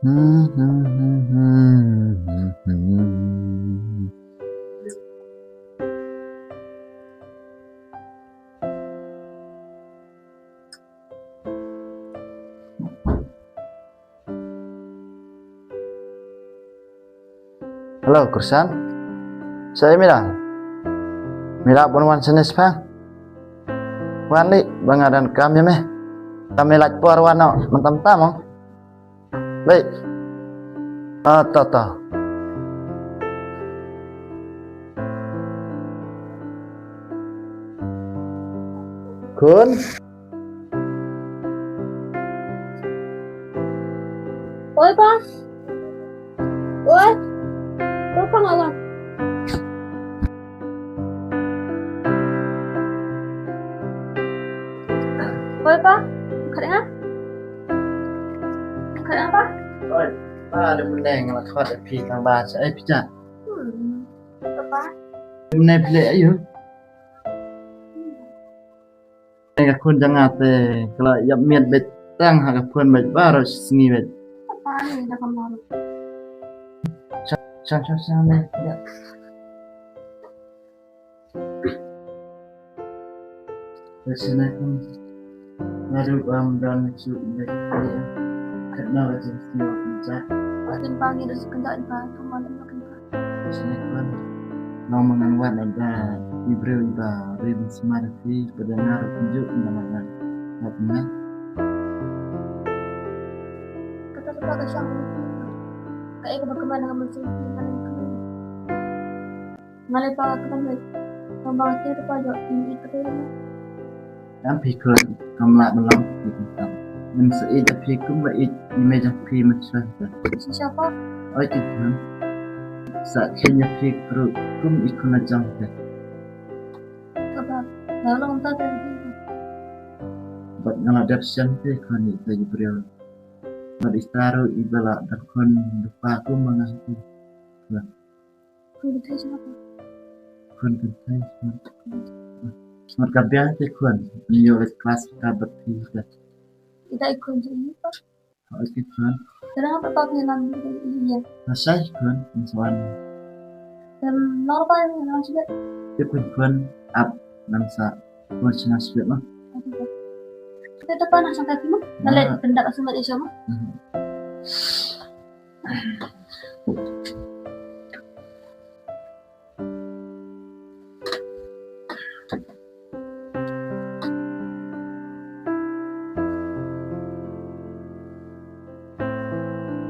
Halo, Kursan. Saya Mila pun jenis bang. Wan li bangaran kami meh. Kami laj puar wano mentam tamong. Baik. Toto. Kun. Oi, Pak. Oi. Bapak nggak lah? Oi, Pak. Kadang apa? Oi, ada benda yang ngelakot api kang bahasa pijak. Apa? Benda pilih ayo. Yang kun jangan teh kalau yap miat betang hak kun bet baru sengi bet. Apa nih dah kamu? Sang nih ya. Kesana kan ngadu dan su bet ya. Karena wajib semua pencak. Makin pagi dah sekendak di batu malam makin pagi. Kesana kan ngomongan wan ada Ibrahim ba rim semarfi pendengar tunjuk mana katanya. Kata-kata kesyang. Kayak bagaimana kamu sih? Ngalih pak kan baik. Pembalasnya itu pajak tinggi betul. Yang pikir kamla melam kita. Men seida pikir ba image of payment transfer. Siapa? Oh itu kan. Saat kenya pikir kum ikuna jangka. Apa? Lalu entah dari Bat ngaladap syante kan itu beliau. Bat istaro ibala dan kon lupa aku mengaku. Kulit siapa? Kon kentai smart kabiah te kon menyolet kelas kabat kita. Kita ikut ini pak. Oh itu kan. Kenapa pak ngilang iya? Nasai kan misalnya. Dan normal yang langsung deh. Dia kun up nangsa kun sinasbet mah. Kita depan asal kaki mah. Nalai pendak asal mak isya mah.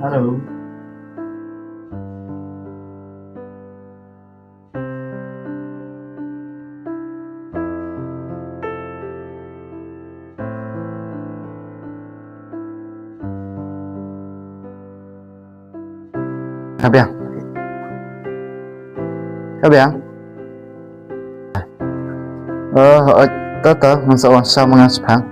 Halo. Kabiang. Toto masa mengaspang.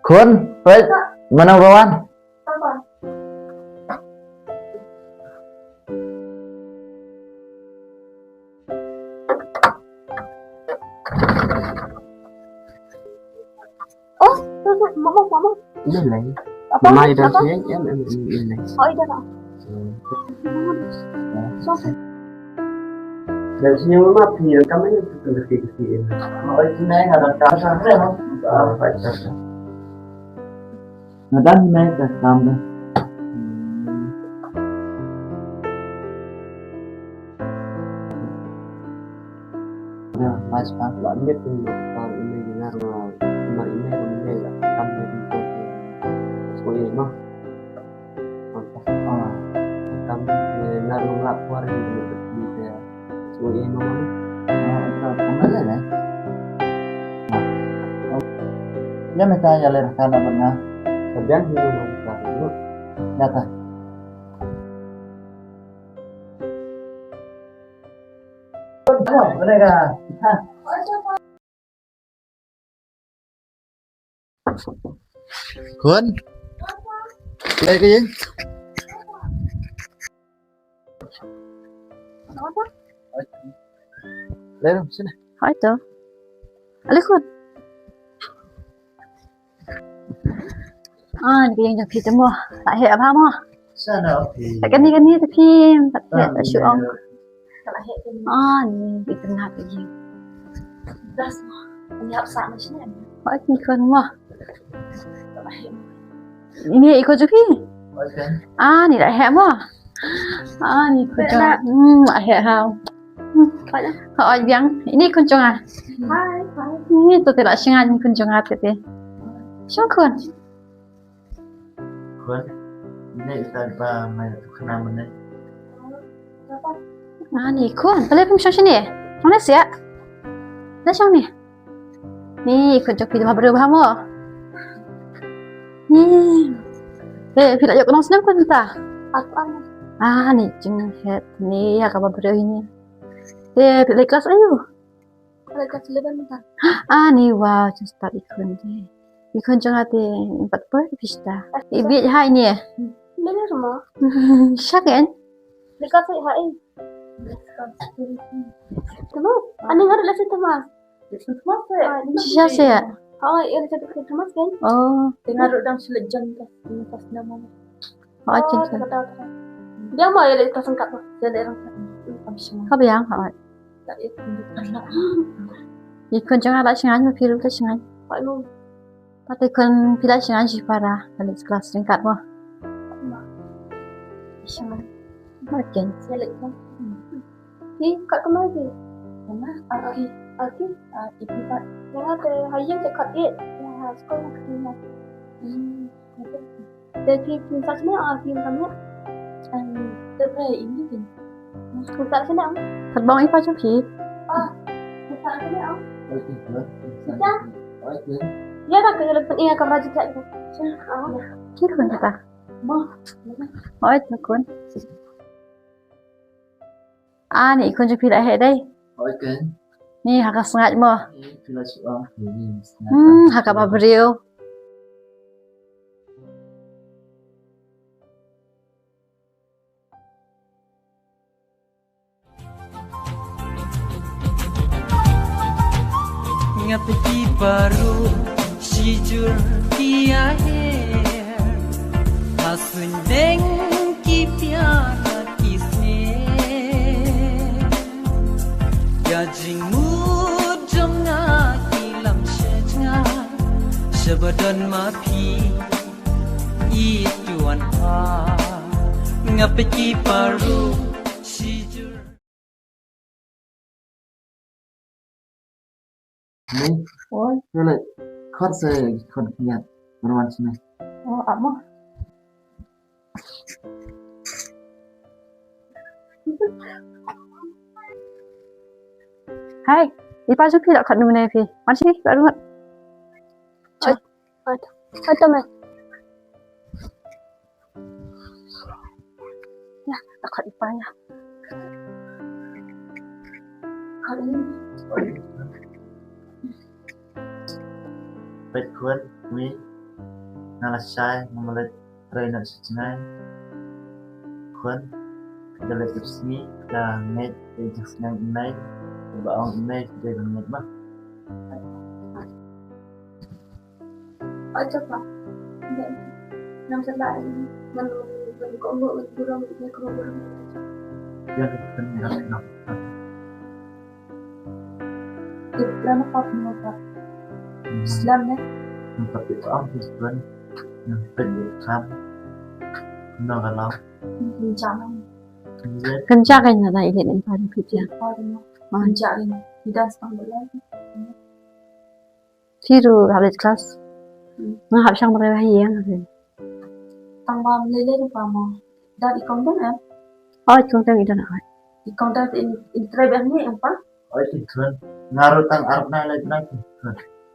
Kun, baik, mana kawan? Apa? Oh, mama. Ini lagi. Apa? Mama itu Apa? sih, ya ini. Oh, iya nak. Sofi. Dari sini mama pilih kamu yang kecil. Oh, ini ada kasar kan? Baik. Nah, naik ke tambah. Ya, pas banget tuh kalau ini dengar nomor ini punya ya tambah di sekolah mah. Kami dengar nomor keluar di sekolah mah. Itu kemana ya? Dia minta jalan karena benar. Kemudian minum dulu. Nyata. Mereka. Kun. Đây cái gì? Apa? Đây đâu, sini. Hỏi tu. Alikun. Ni yang jadi temu. Tak hebat apa mah. Sana okey. Tak kani tapi tak hebat syuong. Tak lahir tu. Ni di tengah lagi. Dah semua. Ini hak sak macam ni. Hỏi ni kun mah. Tak lahir. Ini ikut jupi. Okey. Ni tak hebat mah. Ni kuncung. Tak hebat hao. Hỏi biang. Ini kuncung ah. Hai. Ni tu tidak sengaja ni kuncung hati tu. Syukun. Kun. Ini tanpa mai kena mana. Apa? Ni kun. Boleh pun macam ni. Mana siap? Dah macam ni. Ni kuncung pergi berubah mo. Ni. Bila jauh kenal senang kun tak? Aku anu. Ni jeng head ni ya kabar berdua ini. Bila kelas ayu. Kalau kat seleban tak. Ni wow just start ikun je. Ikun jeng hati 4 per pista. Ibi hai ni. Mana rumah? Syak kan? Dekat saya hai. Temas. Ani ada lesson temas. Lesson temas saya. Syak saya. Yang satu ke temas kan? Oh, Dengar dudang selejan pas nama. jeng. Dia mau ya dari sengkap tu. Dia dari orang sana. Kau biang hỏi. Tak ya tunjukkan nak. Ikun jeng ala sengaja piru tu sengaja. Pak Lu. Tapi kun pilih sengaja para balik kelas tingkat mo. Sana. Makin. Saya lepas. Kat kemana lagi? Mana? Aki. Ibu Pak. Yang ada hayang dekat it. Yang sekolah kedua. Dari pintar sana Aki namanya. Terbaik ini kan. Pintar sana. Terbang ipa cuci. Pintar sana. Okey. Sudah. Okey. Ya tak kena lepas ini akan rajin kat itu. Kira kun kata. Mah. Hỏi kun. Ni ikun cuci dah head dai. Okey. Ni hak sengaja mo. Ini bila syuang ini. Hak apa beriu. Ngapeti baru sijur kia her hasun deng ki piana kisne ya jing mujum na kilam shejnga shabadon ma phi I tuan ha ngapeti baru sijur Ni. Oi. Kalau kau saya kau lihat mana sini. Apa? Hai, ipa cuci tak kat mana pi? Mana sini? Tak dengar. Ada mah. Ya, tak kat ipa ya. Kalau ini. Baik kun. Ni. Nalasai memelet trainer sejenai. Kun. Dalam sini dah net ejasnya ini. Baong ini dia net mah. Ada pak. Nam selai. Menkombo burung ni burung. Dia kena nak. Islam apa apa? Islam ni. Nampak itu apa kun? Yang pendidikan. Nak kalau. Jangan. Kencang kan ada ini ni pada kerja. Manja ini. Tidak sambil lagi. Tiru habis kelas. Nah, habis yang mereka yang. Tambah lele apa mau? Dari konten ya? Oh, contoh itu nak. Di konten ini terbaik ni apa? Oh itu kun. Ngaruh tang Arab lagi lagi.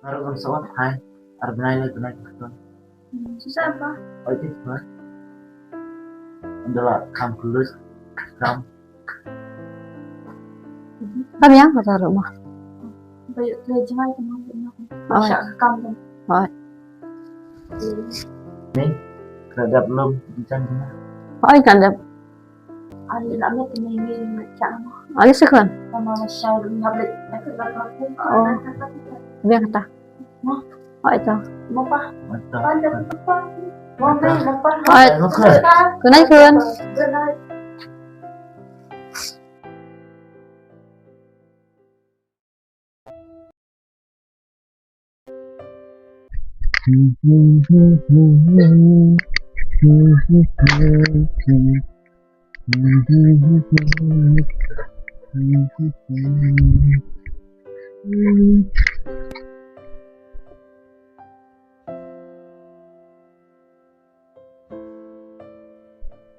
Ngaruh kan soal hai. Arab lagi lagi kun. Susah apa? Oh itu kun. Adalah kampus kam. Tapi yang kata rumah. Baik terjemah itu mau. Oh. Masya kamu. Oh. Ni Terhadap belum bincang cuma. Ôi cần được. Ani nak nak kena ini macam Ôi sức hơn. sama Syah ngablik. Aku tak tahu. Oh. Biar kata. Ôi cho. Mau apa? Mantap. Pandai apa? Mau main apa? Ôi Luka. cứ nói khuyên. Benar.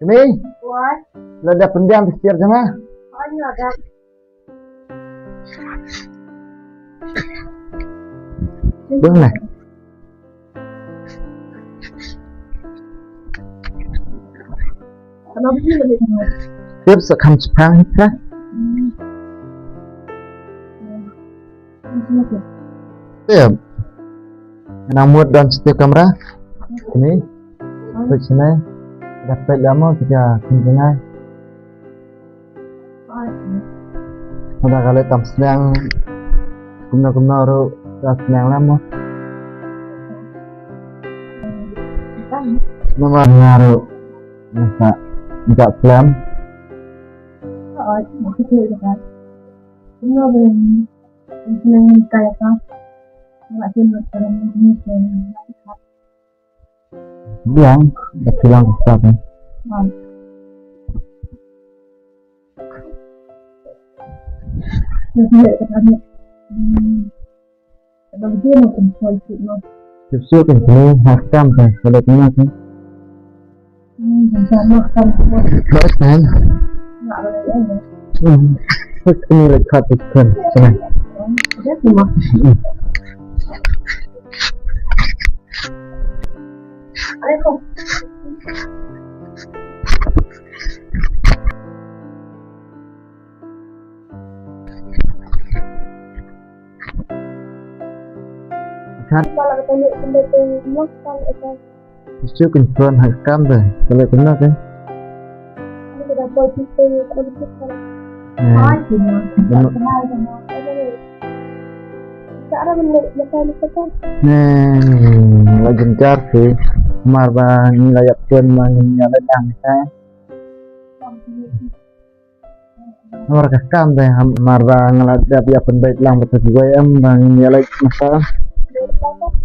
Ini Buat lada pendiam setir sana. ani ada. Boleh. Kalau begini lebih baik. Tiếp sekam sepang ya. Tiếp. Namun dan setiap kamera. Ini. Di sini. Dapat lama kita sini. Ada kali tam sedang kumna ru sedang lama. Nama ngaru. Masa enggak plan. Maksudnya kan. Semua belum senang kayak apa? Enggak cuma orang ini Bilang, bilang sesuatu. Kalau dia mungkin politik mau Justru kan ini hakam kan, kalau kena kan. sama kan Baik kan? enggak boleh ya. Terus ini lekat kan, sana. Dia cuma Assalamualaikum. Kan? Kalau ketemu pendatang lokal itu Justru kan hakam tu, kalau kena kan. ini sudah politik kan. Cuma Benar. kenal sama sekarang lepas kan Lagi gencar sih. Marba nilayak pun mangnya ledang saya. Nomor kakam deh marba ngelada dia pun baik lang betul juga ya mangnya lagi masa.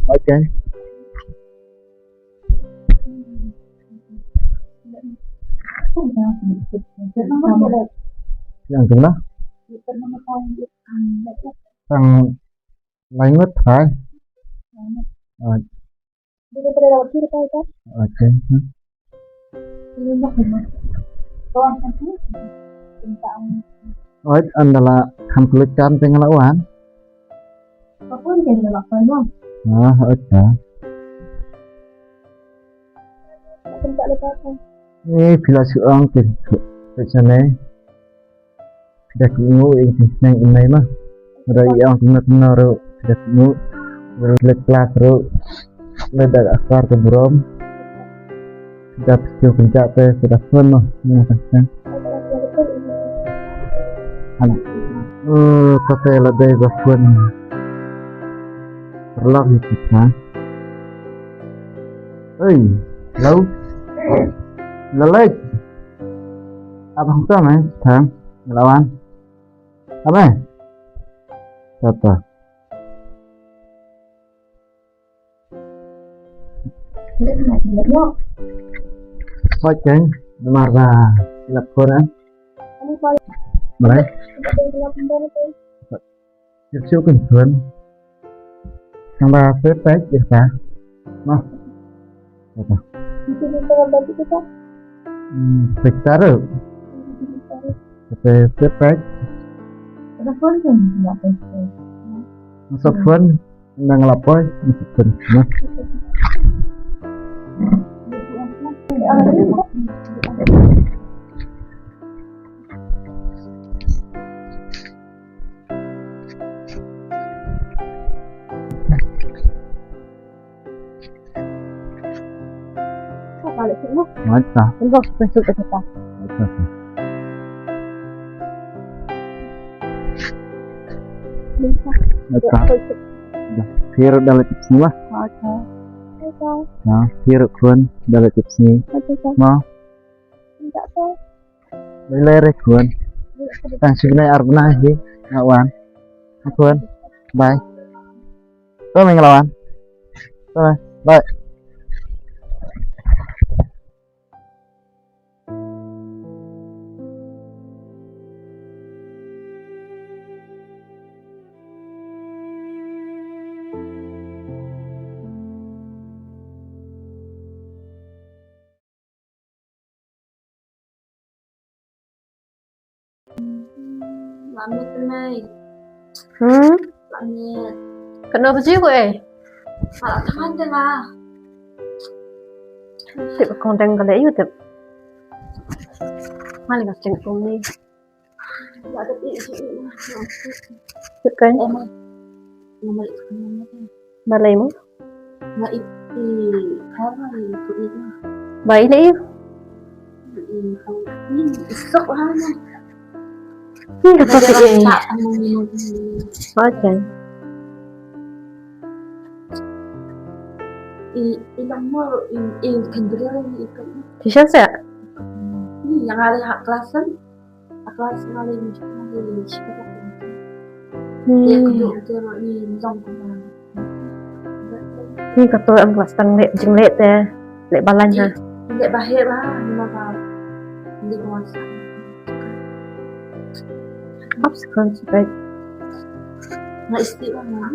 Oke. Yang kena sang lain mất phải. Dia pada lewat kiri kan? Oke. Belum dah. Kawan kan tu tentang Oi adalah hampulukan dengan lawan. apa pun dia lewat mana? Oke. Tentang lepas kan? Ini bila seorang ke sana. Dah kungu ini senang ini mah. Rai yang kena ro dah kungu. Kelas ro. Ledak akar ke buram. Dah siap pencak sudah pun mah. Kata ladai bapun. Terlak kita. Oi, lau. Lalai. Abang tu mana? Thang, lawan. Apa? Apa? Oke, marah. Laporan. Ini paling Boleh? lepas tu Siap kan? Tambah perfect ya kah? Nah. Apa? itu tentang bantu kita. Sekitar. Perfect. Ada pun kan enggak apa. Masuk pun nang lapor masuk pun. Nah. balik semua. Mata. Tunggu, besok kita. Mata. Sirup dalam chips ni mah. Nah, sirup kun dalam chips ni. Mau? Lele kun. Tang sebenarnya arbana sih, kawan. Kun. Bye. Tuh mengelawan. Tuh, bye. Pamit Mai. Pamit. Kenapa sih gue? Malah teman deh lah. Tiap konten kali itu tiap. Malah nggak cengkung nih. Gak ada isi. Kan? Emang. Nomor itu namanya. Balai mu? Nggak itu. Karena itu itu. Baik lah yuk. Ini isok lah. Ini apa sih? Tak minum. Oke. Ilang mo kendri lagi itu. Bisa sih? Ini yang ada hak kelasan. Hak kelasan ada yang di sekolah. Dia kedua dia ni dong kemana. Ini kata ang kelas tang lek jeng lek teh lek balan ha. Lek bahir lah ni mah. Di bawah. Apa sekarang sampai Nggak istilah lah.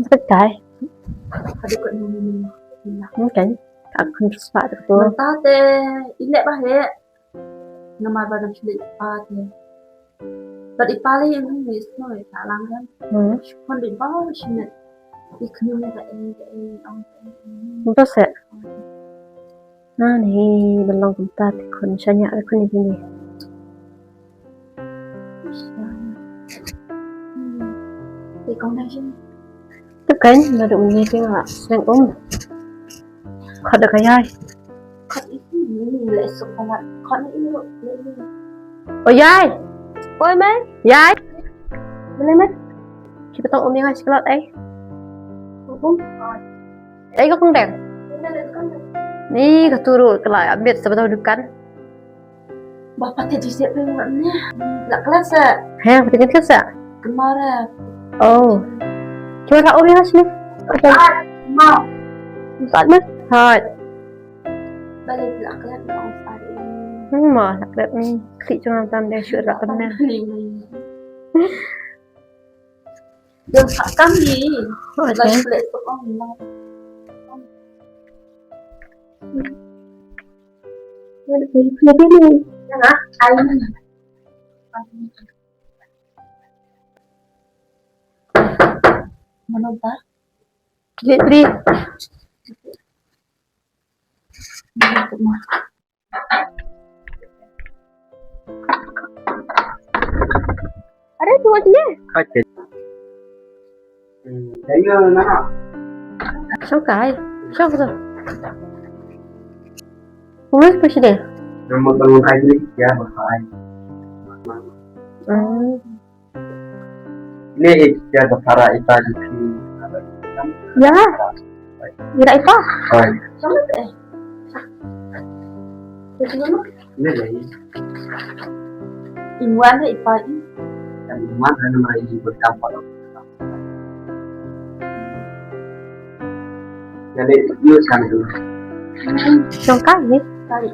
sampai Ada kat minum. mungkin akan terus pak tu. Mentah teh ilek bahir. Nama badan sulit ipat teh. Bad ipali yang ni semua tak langgan. Kon di bawah sini. Iknumnya tak ini. Betul sih. Nah ni belum tempat kon banyak aku ni sini. Thì con đây chứ. Tu kan baru ni tengok sering Kau ada kaya. Con ít như lệ sụp vào mặt. Con ít như lệ như. Oh yai. Oi mai. Yai. Boleh mai? Kita tong yang ngasih kelat Cũng. kau kong deng. Đây là con. Ni kau turun kelat ambil sebetulnya dukan. Bapak tadi siap pengennya. Lah kelas ya. Heh, betul kan sah? Kemarin. Oh. Cuma kau yang ngasih ni. Mau. Saat mas. Hai. Balik lah kelas mau hari. Mah nak lihat ni. Klik jangan tanda syur tak pernah. Đừng sợ cắm gì. Oh, Là okay. lệ sụp vào mặt. Dia ni. Hả? Ai? Mana ba? Dia beri. Ada tu macam ni. Kacau. Saya nak. Siapa? Siapa tu? Umur berapa dia? Nama bangun air ya bahaya. Ini dia para ibadah di. Ya. Tidak apa? Oh, Sama tak? Jadi mana? ini lagi. Iwan ada ipai. Dan mana nama ini berdampak. Jadi use kan dulu. Songkak ni. Kali.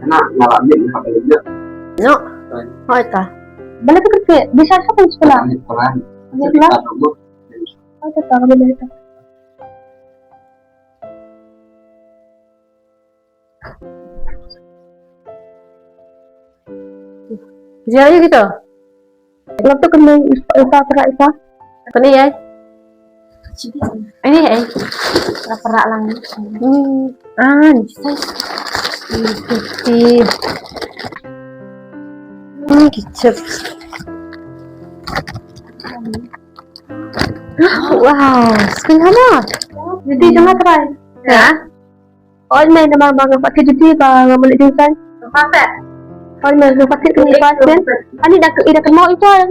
Karena ngalamin hal itu. No. Oh tak. Balik ke kerja. Bisa siapa di sekolah? Di sekolah. Di sekolah? Oh tak tahu bila itu. Jadi gitu. Kalau tu kena ipa perak ipa. Kena ya. Jadi Ini ya. perak lang. Ni saya. Kicap. Wow, sekali mana? Jadi jangan try. Hả? Ôi mày là bằng phát thiết đi và mình lại đi sang. Phát ạ. Ôi mày là phát thiết đi phát thiết. Anh đi đặt cái mẫu cho anh.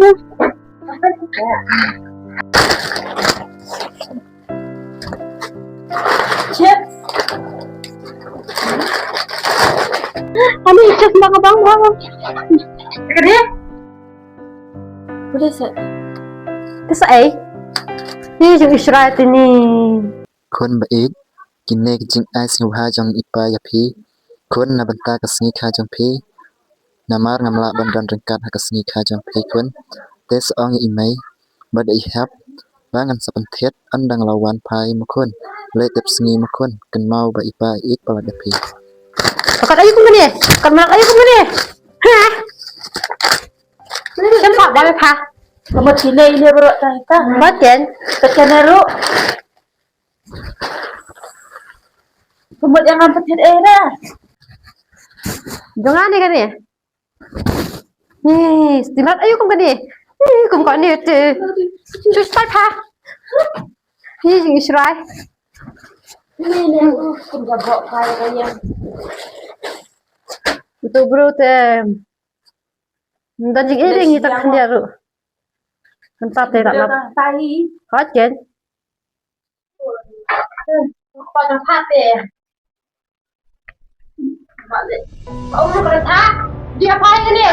Chết. Anh đi chết bằng băng băng. Cái gì? What is it? Cái ấy? Ni yung Israel tini. คนบะอีกกินเนกจึงไอสิงหาจังอิปายาพีคนนาบันตากสงีคาจังพีนามารงามละบันดันรังกัดหักสงีคาจังพีคนเตสอองอีไมบัดอีฮับบางอันสับเทศอันดังลาวันพายมุคนเลเตบสงีมุคนกันเมาบะอีปาอีกปะดาพี Pakat ayo kemana? Pakat malak ayo kemana? Hah? Kan pak dah pa. Kamu cile ini bro kita. Bacan. Kecenero. Kamu jangan pecat era. Jangan ni kan ni. Ni, stimat ayo kemana? Kum kau ni tu. Cus pa. Ni yung Israel. Ini kamu jabok kaya kaya. Itu bro tu. Dan jing ini kita kan dia ru. Tempat dia tak lap. Tai. Bacan. Pada pate. Balik. Oh, berita. Dia apa ini?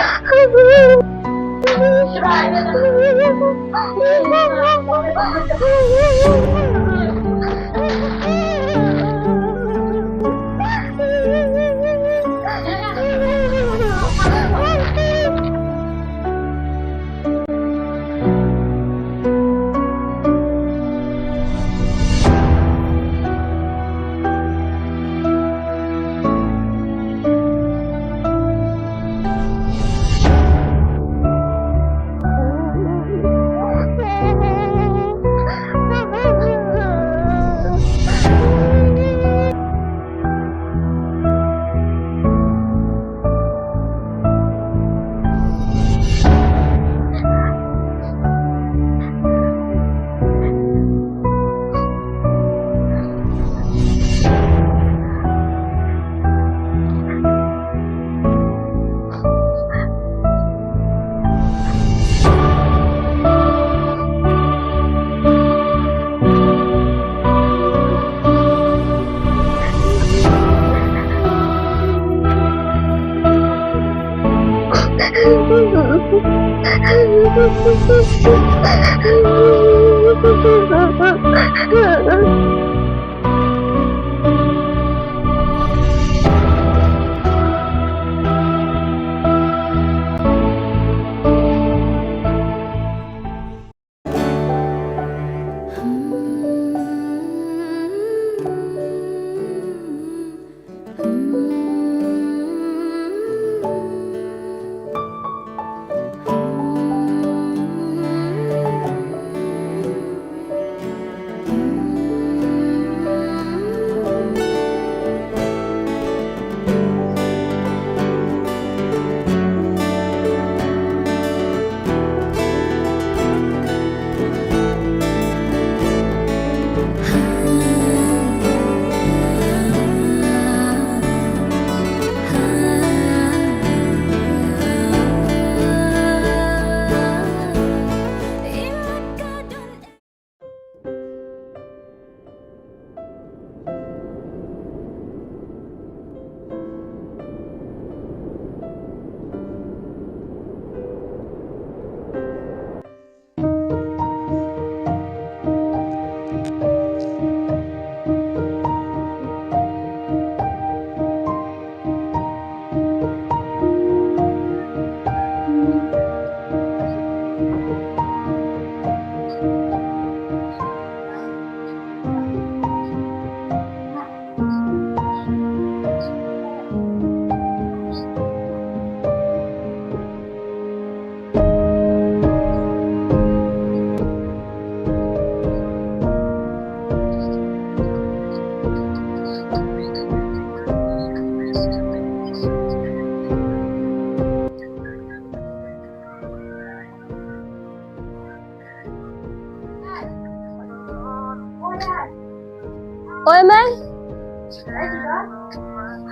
Ôi em ơi,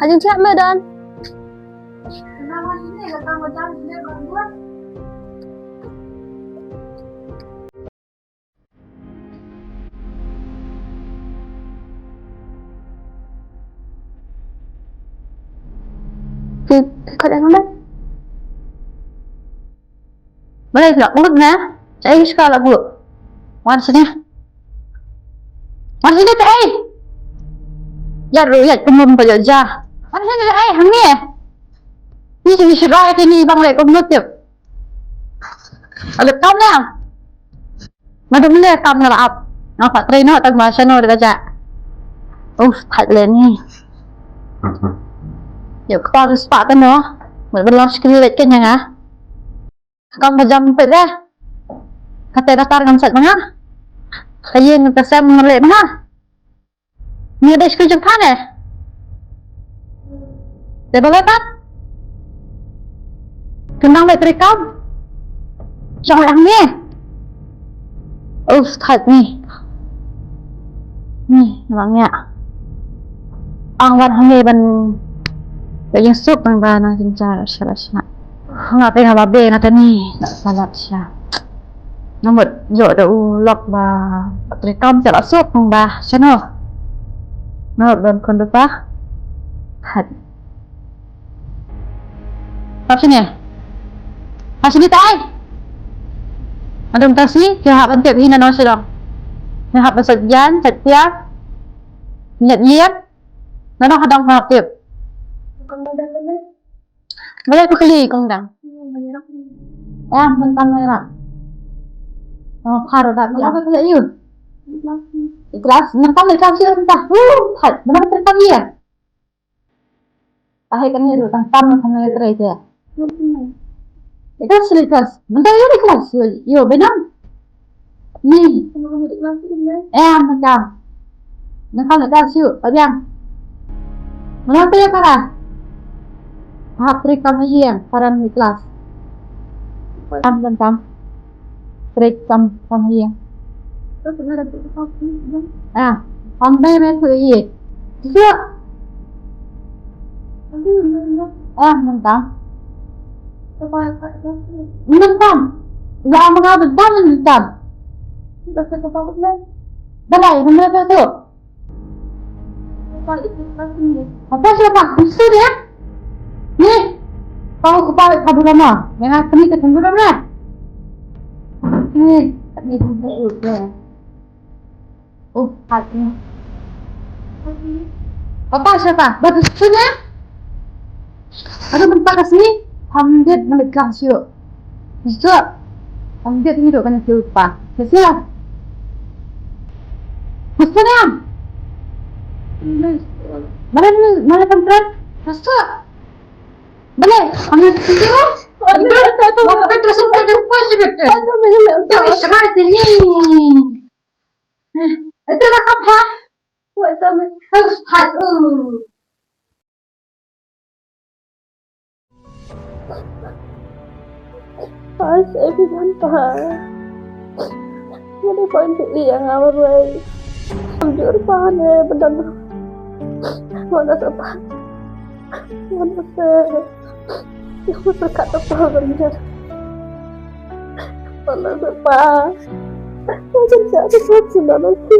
hãy dừng chạm mưa đơn. Kenapa ini nggak tahu jalan ini berdua? Kau dah nampak? Boleh tak mulut na? Saya suka lagu. Mana sini? Mana sini teh? Ya rồi, ya kumum bây giờ ra. Mana sini teh? Hang ni. Ni sini serai sini bang lek kumut tiếp. Alip kau nào? Mà đúng là cầm là ập. Nó phải train nó tầng mà channel được chưa? Thật lên nha. ดี๋ยวก็สปาร์ตเนาะเหมือนเป็นลองสกิลเล็กกันยังไงกำลังจำไปได้คาเตอร์ตาร์กันเสร็จมั้งฮะขยินกับแซมมันเละมั้งฮะมีอะไรสกิลจังท่านเนี่ยเดี๋ยวไปเลยปั๊บกำลังไปตรีกอมจังหวะนี้ถัดนี่หลังเนี่ยอังวันทำไงมันแต่ยังสุกบางๆนะจริงจังแล้วใช่ไหมงาเป็นอะไรเบนะแต่นี่สลัดใช่น้องหมดโยดดูหลอกบาตรีกรรมจะละสุกบางๆใช่เนาะน้องโดนคนดูปะหัดรับใช่เนี่ยมาสนิทตายมาดมตาสิจะหาบันเทิงที่นั่นน้องใช่หรอจะหาบันสัญญาณจัดเทียบเหยียดเยียบแล้วน้องหาดองหาเก็บไม่ได้คุยกันดังมันตั้งไว้ละพาเราได้ไม่เอาไปเลยอยู่อีกแล้วนั่งตั้งเลยตั้งชื่อตั้งถัดมันต้องตั้งยี่แต่ให้กันเนี่ยดูตั้งทำอะไรก็ได้เถอะอีกแล้วสิครับมันต้องอยู่ในคลาสอยู่ไปนั่งนี่มันจังนั่งตั้งเลยตั้งชื่อไปยังมันต้องเรียกอะไรtrik kamu yang saran di kelas tentang trik kamu yang pandai betul iya juga tentang nggak mengal tentang balai benar betul apa siapa usul ya nih kau kepala kabur lama memang kami ketemu lama nih ini udah hati apa siapa batu susunya ada tempat kesini hamdet memegang siu bisa hamdet ini dokan siapa siapa usulnya mana tempat siapa Boleh, ambil video. Apa terus ada puas betul. Tapi serat ini. Itu nak apa? Buat sama. Harus hadu. Pas saya nampak. Ada pantik yang awal baik. Jujur panas benar. Mana apa? Mana aku berkata benar. Allah apa? Macam siapa sudah nanti.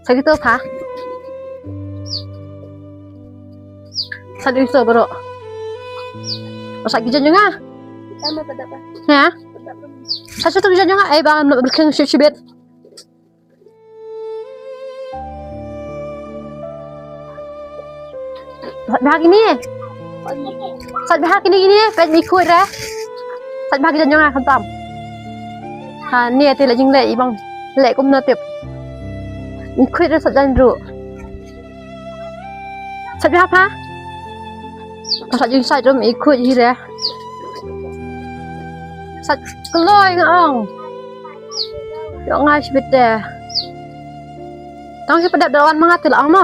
Segitu kah? sa dito bro. Masa gijan nyo nga. Tama pa dapat. Ha? Dapat. Sa siya gijan nyo nga. Ay baka berkang sibit. Saat bahagi ni. Saat bahagi ni pet mi kuat ra. Saat bahagi gijan nyo nga kantam. Ha ni ti la jing le ibang le kum na tip. Mi kuat ra saat jan ru. Saat bahagi ha? Saat jing sai rum mi kuat hi ra. Saat keloy ngong. Yo ngai sibit de. Tang si pedap dawan mangat la ang mo.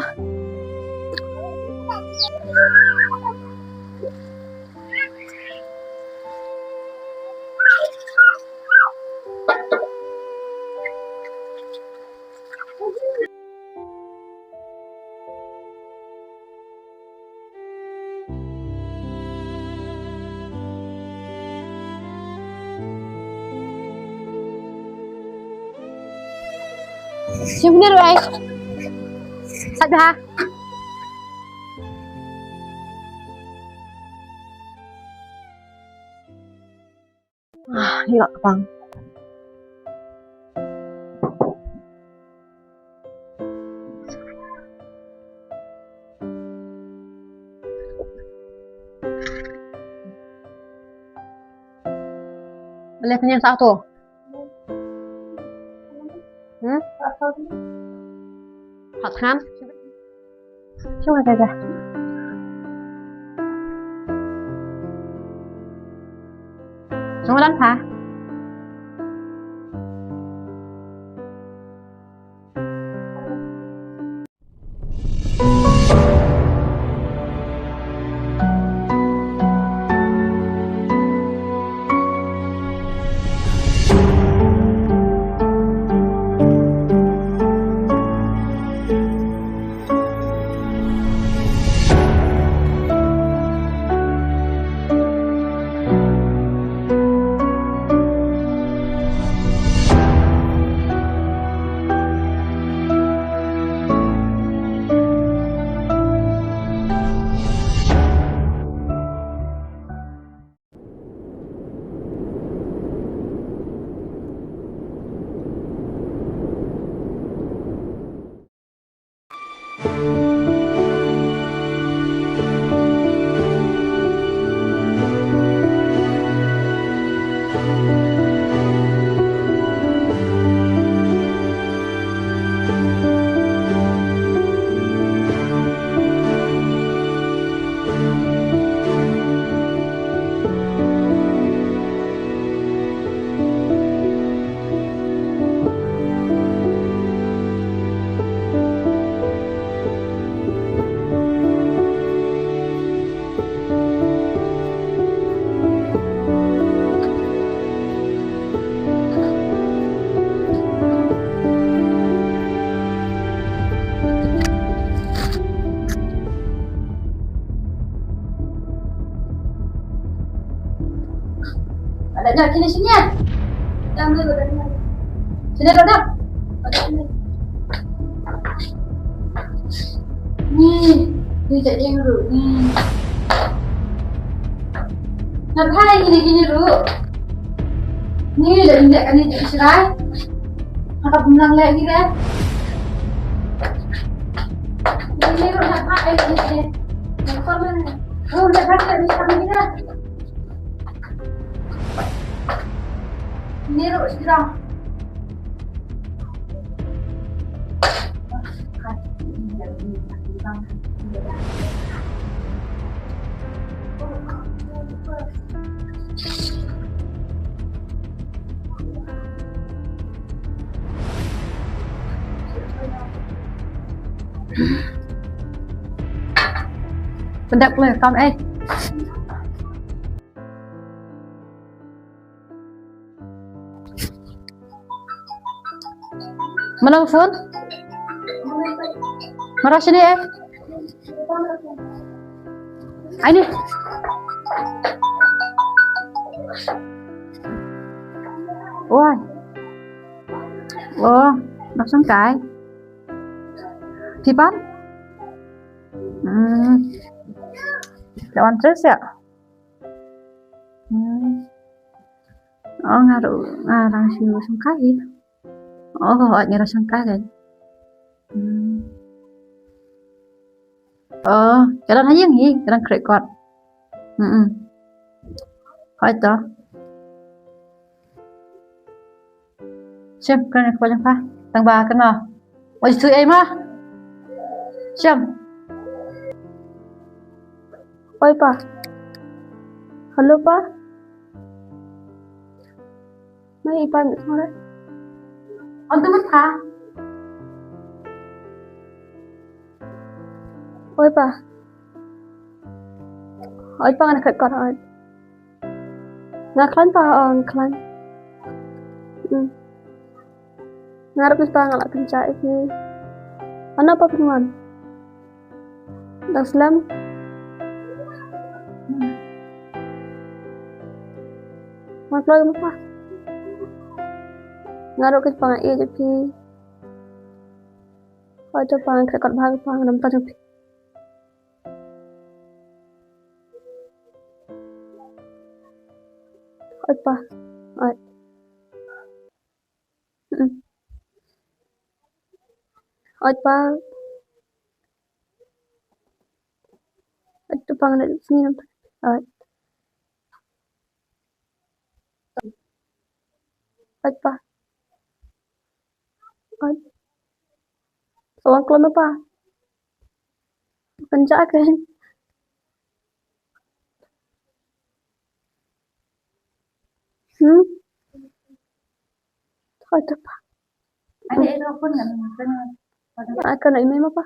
Siapa ni Roy? Saat ha? Hilak bang. Boleh kenyang satu? Hot kan? Coba saja. Semua apa? Adanya kini sini ya. Yang dulu adanya. Sini rodap. Ni jadi dulu. Ngapain gini dulu? Ni udah injak kan ini serai. Apa benang lagi kan? Ini udah apa ini? Motor mana? Oh, udah pakai di sana ni dah. Ini ru segera. Pendap le, con Mana phone? Marah sini Ini. Ôi. Đọc xong cái. Thì bắt. Jawan terus ya? Oh, ngarang si sangkai. Oh, ngira sangkai kan? Oh, jalan aja nih, jalan record. Hỏi đó. Xem cái này có chẳng phải tầng 3 cái nào. Ôi thứ em á. Xem. Oi pa. Halo pa. May ipan mo rin. Ông mất hả? Oi pa. Oi pa nga nakakot on. Naklan pa on klan. Ngarap pa nga la pencait ni. Ano pa penuan? Daslam. Maklog mo pa. Ngarap ka pa nga EJP. Oi pa nga kakot bahag pa nga nampan ng Oi pa. Oi. Oi pa. Oi pa nga sini nampan. Oi. Oi pa. Oi. Soang kelon pa. Pencak kan. Thôi tập Anh ấy đâu có nhận cái cái này mấy mà pa.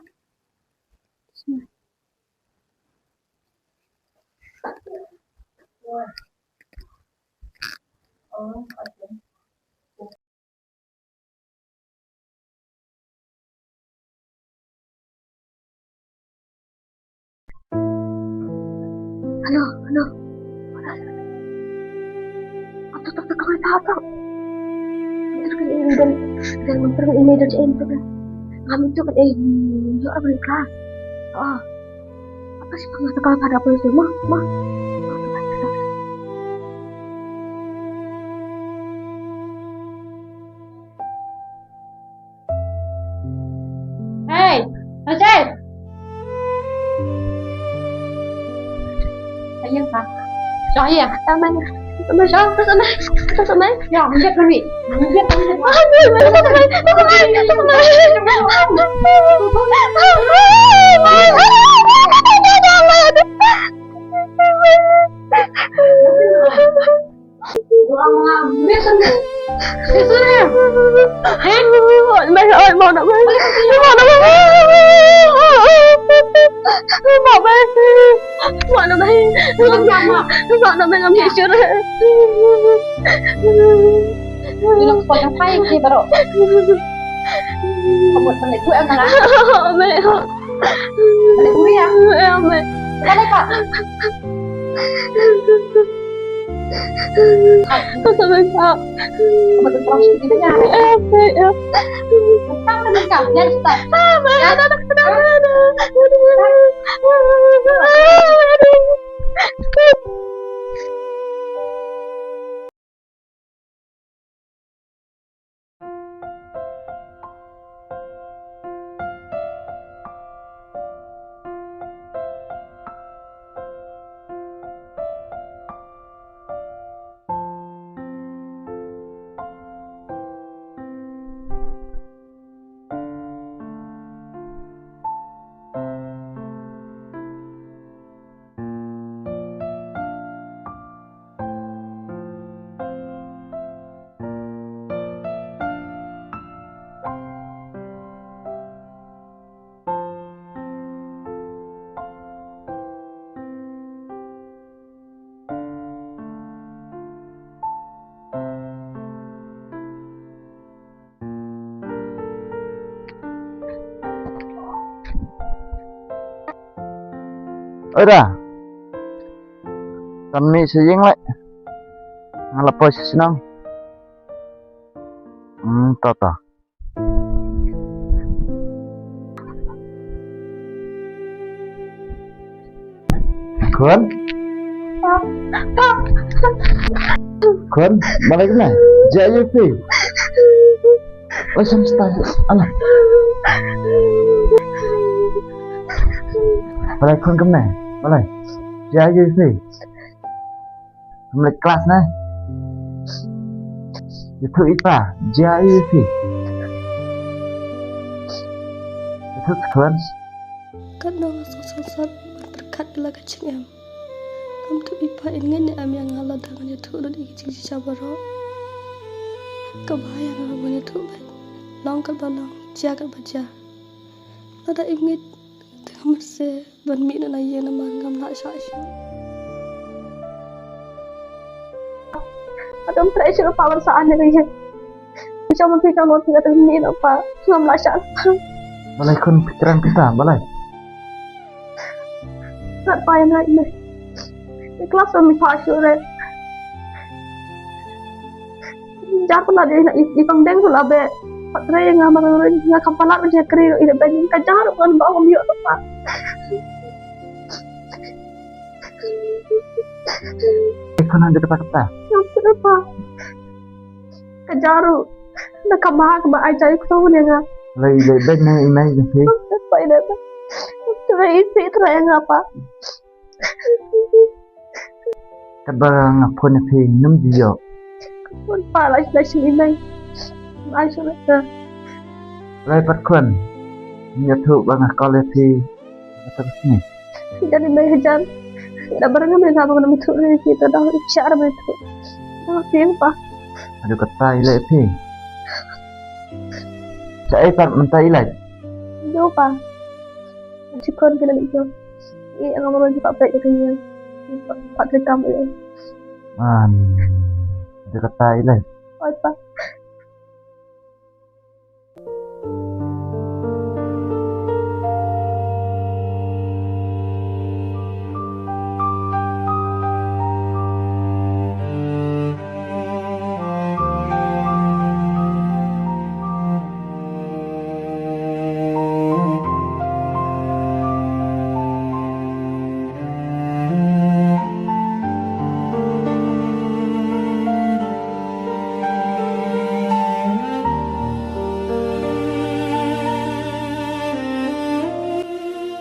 Halo. Atau kau apa? Terus kan dan memperoleh email dari MP kan. Kami itu kan yo Amerika. Apa sih pengacara pada polisi mah. Hey, Ajay. Ayun pa. Sao vậy? Tama na. Terus amay. Ya, menjat kami. Menjat. Mày ơi, mau nào mày. Ngam hisur. Bilang sepanjang payung sih baru. Kamu balik gue emang lah. Mày. Balik gue ya. Mày. Balik Pak. Kau sampai kau. Kamu terus kita nyari. Tentang dengan kau, jadi start. Ora. Kami sejeng lek. Ngalepo senang. Tata. Kun? Kun, balik na. Jaya fi. Oh, semesta. Alah. Balik kun kemana? Balik. Jaya fi. Balik kelas na. Itu ipa. Jaya fi. Itu kun. Kadang sosok berkat adalah kacang em. Kamu tu ipa ingin em yang ngalah dengan itu dan ikut cincin kebayang dengan itu baik. Long kat balang, cia kat baca. Ada ingin dengan masa bermit dan ayah nama ngam nak syasya. Ada mempelai siapa power saat ni kan? Macam mungkin kamu tinggal termit apa ngam nak syasya. Balai kun pikiran kita, balai. Tak payah nak ini. Kelas kami pasal re. Jangan pernah dia nak ikam deng tu lah be. Patrai yang ngamal orang yang kapalat macam kiri ini begini kajar bukan bawa miok apa. Ikon ada kata-kata. Yang apa? Kajaru. Nak kabah aja ikut tahu dia ngah. Lagi baik na imay kasi. Apa ini? Terai isi terai yang apa? Kadang ngapun na pi num diyo. Pun palas sini ini. Masuk ke. Lai pat kun. Nyatu bang kolej pi. Kata sini. Jadi mai hajar. Dah barang mai ngapa kena mitu ni kita dah cara mitu. Dah siapa? Ada kata ilai pi. Saya kan mentah ilai. Jauh pa. Masih kon kena lihat. Ini yang orang cepat baik dia. Pak rekam ini. Ada kata ilai. Apa?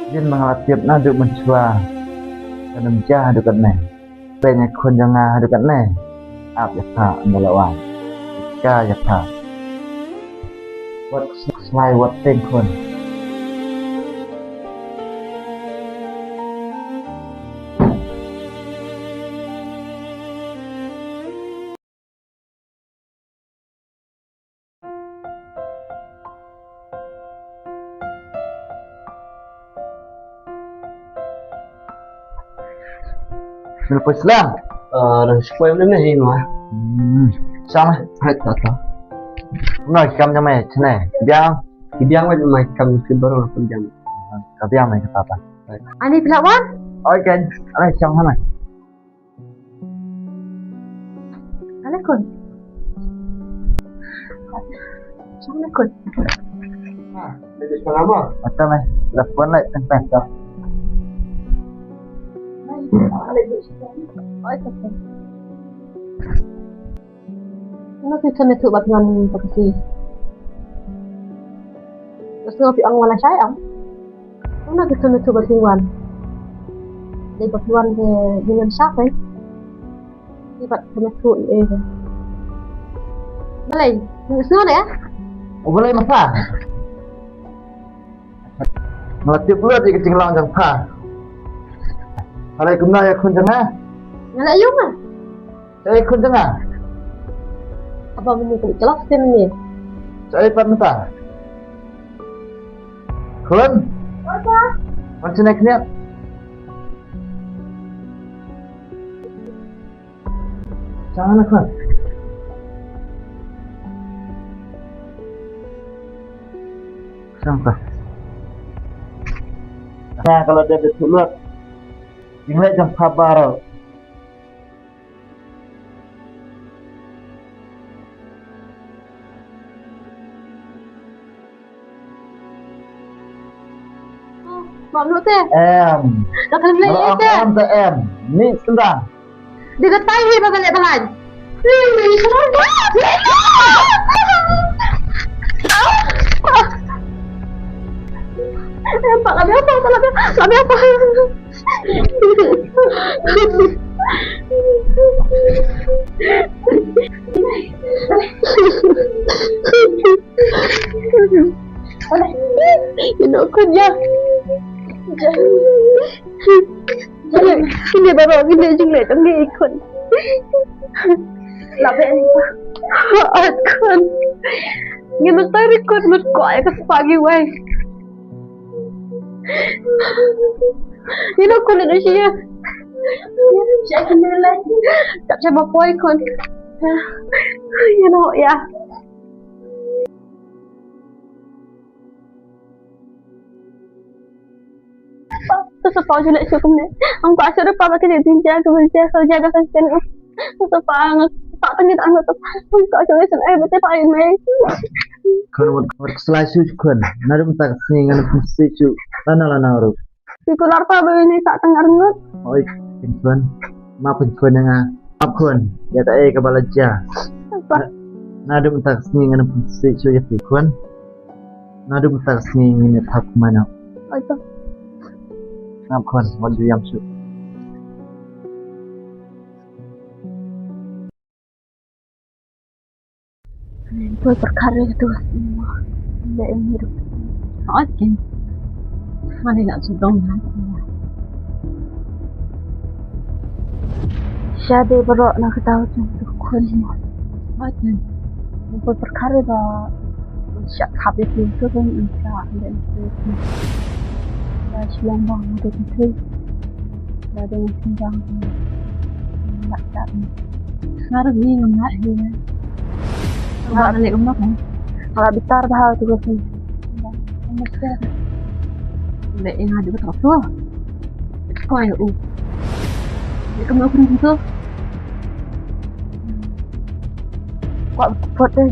Yen mengalatip na duk mencua. Kadang jah duk kat ne. Banyakคนยังงาduk kat ne. Ap ya tha andalawan. Ka ya tha. Wat slai wat tengคน. Lepas Islam. Rồi quay đến này mà Xong rồi, hết rồi đó. Nói cầm cho mày, thế này, biang. thì biang aja mai kami baru aku jam. Ka biang mày kata apa? Ani pilawan? Oi kan, alai xong hả mày? Alekun. Assalamualaikum. Jadi selama Macam mày, telepon lại teng teng tak. Ano kita metu batuan pakasi? Terus ngopi ang wala siya ang? Ano kita metu batuan? Di batuan ke dengan siapa? Di batuan metu eh. Balai, nggak ya? Oh boleh masa? Ngelatip lu di kecing lang jang pa. Alaikum ya kun janga. Nggak yung ah? Saya kun janga. Apa ini kulit jelas sih ini? Saya pan mata. Kun? Apa? Macam nak niat? Jangan kun. Sampai. Nah, kalau dia betul yang lain jam kabar. Mamnu teh. M. Dah kena beli Kalau teh. M ke M. Ni sebentar. Dia kata ini balik balan. Pak, labi apa? Labi apa? Ini kerja. Ini baru gini juga tengah ikut. Labi apa? Ikut. Ini mesti ikut berkuai ke pagi weh. Ini aku nak siya. Siya kenal. Tak siya berkuai kon. You know, yeah. Sesuatu je nak cukup ni. Angku asyik depan pakai dia tinjau kerja jaga konsen. Sesuatu tak tanya tak angkat tu. Angku asyik sen betul pak ini. Kon selalu kon. Narum tak singan pusicu. Lana ru. Ikular pa ba ini tak tengah rengut. Oi, kon. Ma kon nga. Kon. Ya tak kabalaja. Narum tak singan pusicu ya kon. Narum tak singan tak mana. Oi tu. Ngap kon, wadu yang su. Itu perkara itu semua. Tidak yang hidup. Okey. Mana nak sudong hati. Syade berok nak tahu tu semua. Okey. Itu perkara dah syak habis itu kan insya dan itu. Siang bang ada itu. Ada yang siang. Tak tak. Sekarang ni nak dia. Kalau balik rumah kan. Kalau bitar dah tu kan. Mesti. Lek yang ada betul tu. Kau yang Dia kamu pun gitu. Kau buat deh.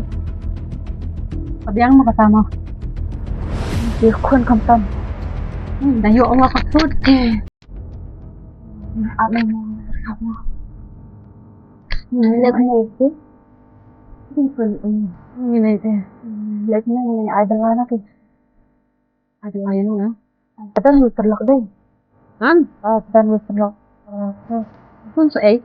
Apa yang mau kata mah? Dia kun kampan. Dah yuk Allah maksud deh. Apa yang sama? Lek ni. Ini deh. Lek ni ada mana tu? Ada lain mana? Ada yang terlok deh. Kan? Ada yang terlok. Pun saya.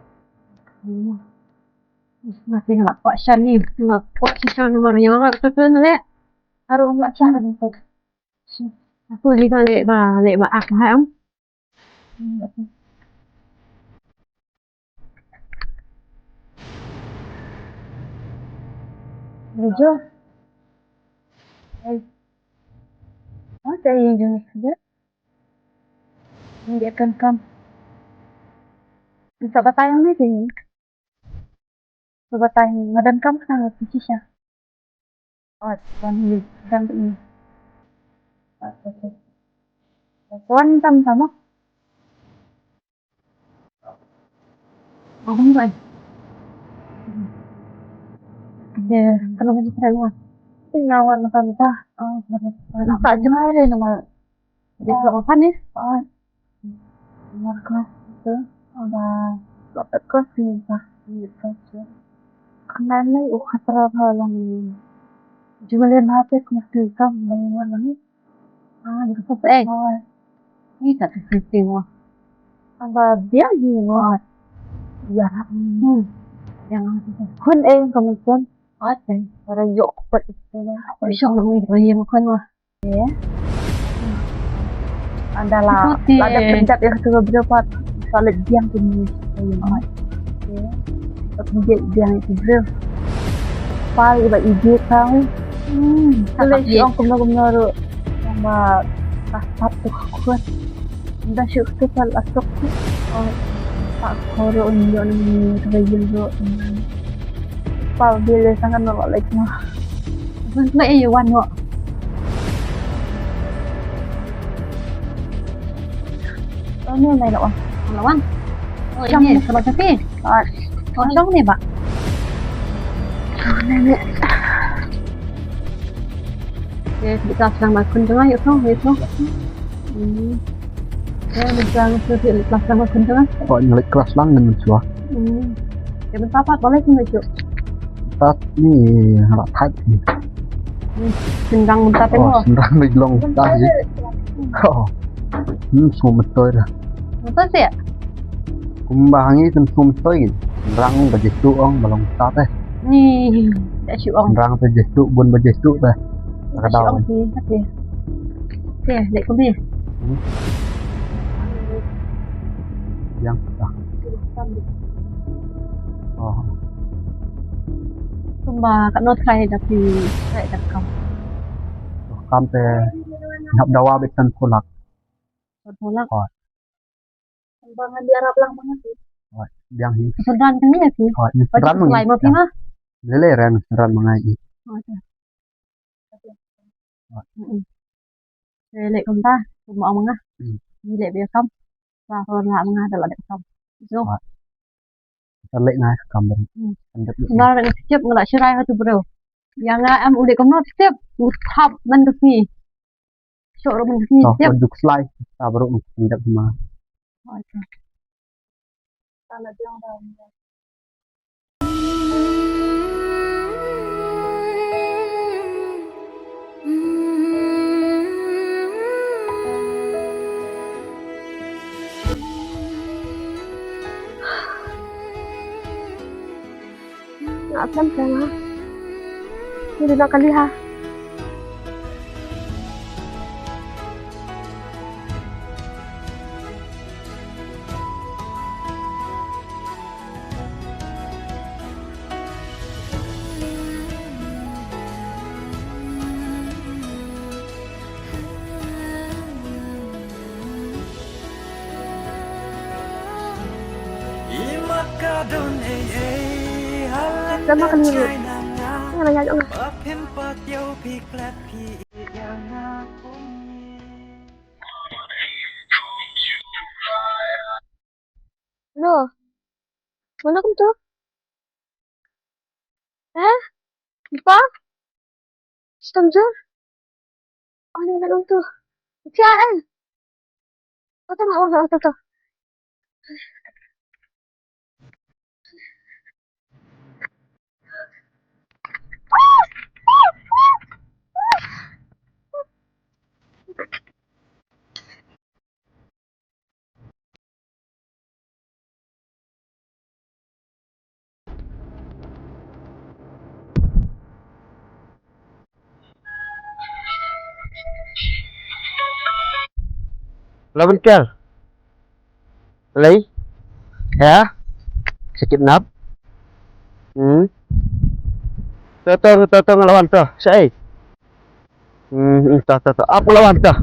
Masih nak buat syan ni. Nak buat syan nomor yang orang tu lek. Harus buat syan ni. Aku lihat lek ak hai om. Lijo. Saya yang jenis saja. Dia akan kam. Bisa bertayang ni sih. Bertayang. Madan kam sangat sisa. Oh, ini dan ini. Kawan sama-sama. Oh, enggak. Dia kalau macam saya tinggal warna kanta. Oh, tak jemar ni nama. Dia apa ni? Oh, markas itu ada dapat kasih tak? Itu. Kenapa ukatra halang? Jualan apa mesti kamu mana? Dia kata ni tak sesuai wah. Anda dia juga. Ya, yang kun kemudian ada para yok buat itu. Bisa lebih makan wah. Ya. Adalah ada pencap yang sudah berapa salat diam punya yang ya. Kemudian diam itu berapa. Pai ba ide kau. Kalau siang kumna sama kasat tu kuat. Dah syuk tu kalau asok tu. Tak koro unjuk ni terjun tu. Pau bila sangat nak lagi mah. Bukan ayo wan wak. Oh ni mai lawan. Lawan. Oh ini sama tapi. Kosong ni pak. Nenek. Ya, kita sedang makan tengah yuk, yuk. Menjelang sosial kelas sama kunjungan. Kok nyelek kelas lang dengan chua. Ya bentar Pak, boleh sih Cuk. Tat ni rak that ni. Sendang bentar tengok. Oh, sendang ni long dah je. Oh. Semua betul dah. Betul sih ya? Kumbang ni semua betul ni. Sendang berjestu orang balong tat eh. Nih, tak syuk orang. Sendang berjestu bun berjestu dah. Tak syuk orang sih, tapi. Sih, dek kau ni. Yang dah. Oh. Cuma kat not try tapi saya tak kau. Sampai nak dawa betan kolak. Tolak. Oh. Kembangan di Arab lang mana sih? Oh, yang ni. Keseran kan ya sih? Oh, ni seran mong. Lain mau mah? Lele ran seran mengai. Oh, lele kau ta, cuma orang mengah. Lele biar kam. Và rồi lại mengah adalah dek kam. So, Lele ngai kamar. Nah, dengan setiap ngelak syirai hatu bro. Yang am udah kamu setiap uthap mendukni. Syok mendukni setiap. Duk slide. Abro mendak semua. Okay. Kalau dia orang Maafkan saya. Ini nak kali ha. Sama kali dulu. Ini nanya dong. Halo. Mana kamu tuh? Apa? Setuju? Oh, ini kan tuh. Siapa? Oh, tuh. Lawan kel. Lấy. Ya. Sakit nap. Tơ ngelawan tuh. Saya. Tuh. Apa lawan tuh?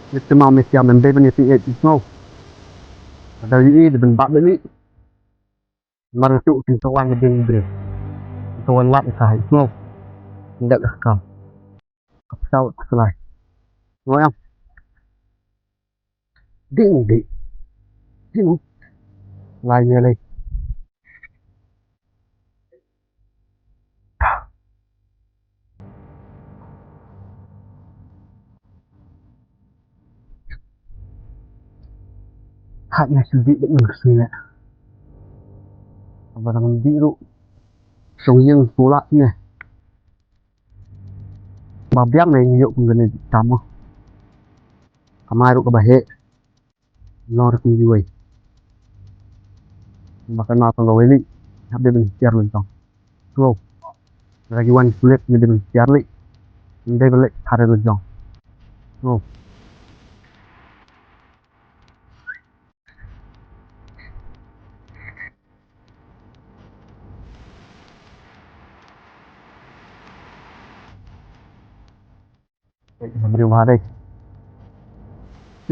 Itu mau mesti ambil beben itu mau. Ada ini di bawah ini. Mana tu pintuan gedung bre. Pintuan lap sah mau. Tidak kau. Kau selai. Ngồi em. Đi. Lại về đây. Hanya sedih dengan saya. Apa dengan biru? Sungguh pula ni. Babiang này nhiều cũng gần trăm không? Kamai ru kebahe. Nor kuwi. Bahkan apa gawe ni? Habis bensiar lontong. Tuh. Lagi wan kulit ni bensiar li. Ndai balik thare lontong. Tuh. Memberi rumah đây.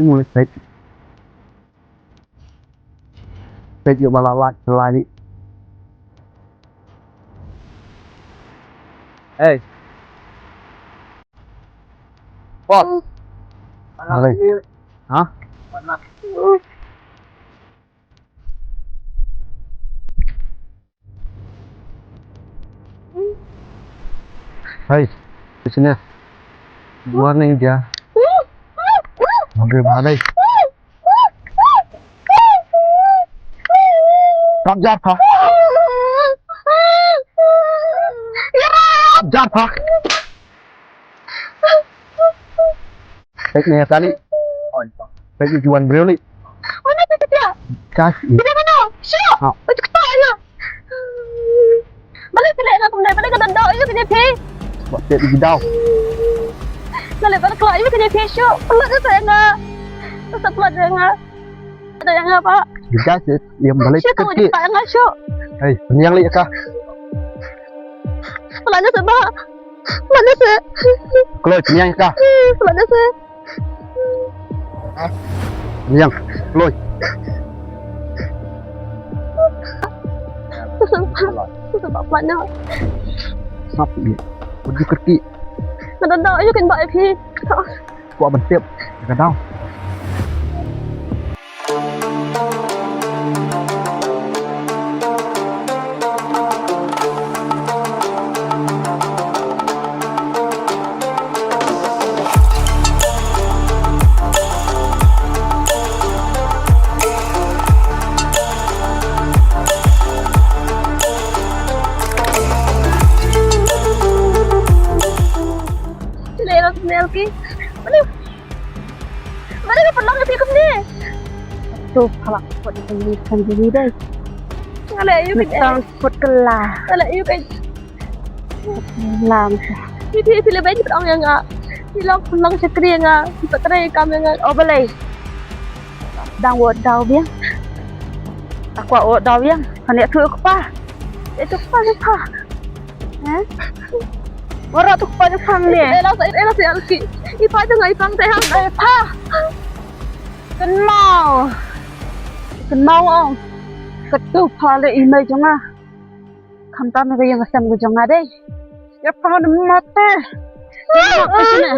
Ini mulai set. Set yuk balalat selai. Hey. What? Đây. Hả? Hey, di sini. Luar nih dia. Memberi rumah đây. Stop that, Pak. Stop that, Pak. Baik nih kali. Baik jualan beliau nih. Mana tu dia? Kasih. Dia mana? Syok. Ha. Baju kepak dia. Balik kelak nak kemana? Balik ke tanduk je kena pay. Buat dia di dau. Balik kelak je kena pay syok. Pelat tu saya nak. Tetap pelat dia nak. Ada yang apa? Dikasih yang balik Syok kamu kecil. cepat yang syok. Hei, penyang li kah? Pelatnya sebab. Pelatnya se. Keluar penyang kah? Pelatnya se. Penyang. Keluar. Sebab pelatnya. Sapi ni. Baju kecil. Ke tanduk je kena buat pay. Buat bersiap. Dekat dau. Lagi. Balik. Balik ke pelang ke ni. Tu kalau buat tulisan diri deh. Kalau you kita buat kelah. Kalau you kan lam. Ini pilih baju pelang yang ngah. Hilang pelang cekri yang ngah. Peterai kami yang ngah. Oh boleh. Đang buat đau biếng. Aku buat đau biếng. Kan dia tu apa? Itu apa? Hah? Orang tu pada pang ni. Elah saya lagi. Ipa jangan ipang saya hang. Pa. Kenal ông. Ketu pale email jangan. Kamta mereka yang asam gue jangan deh. Ya pang ada mata. Apa sih ni?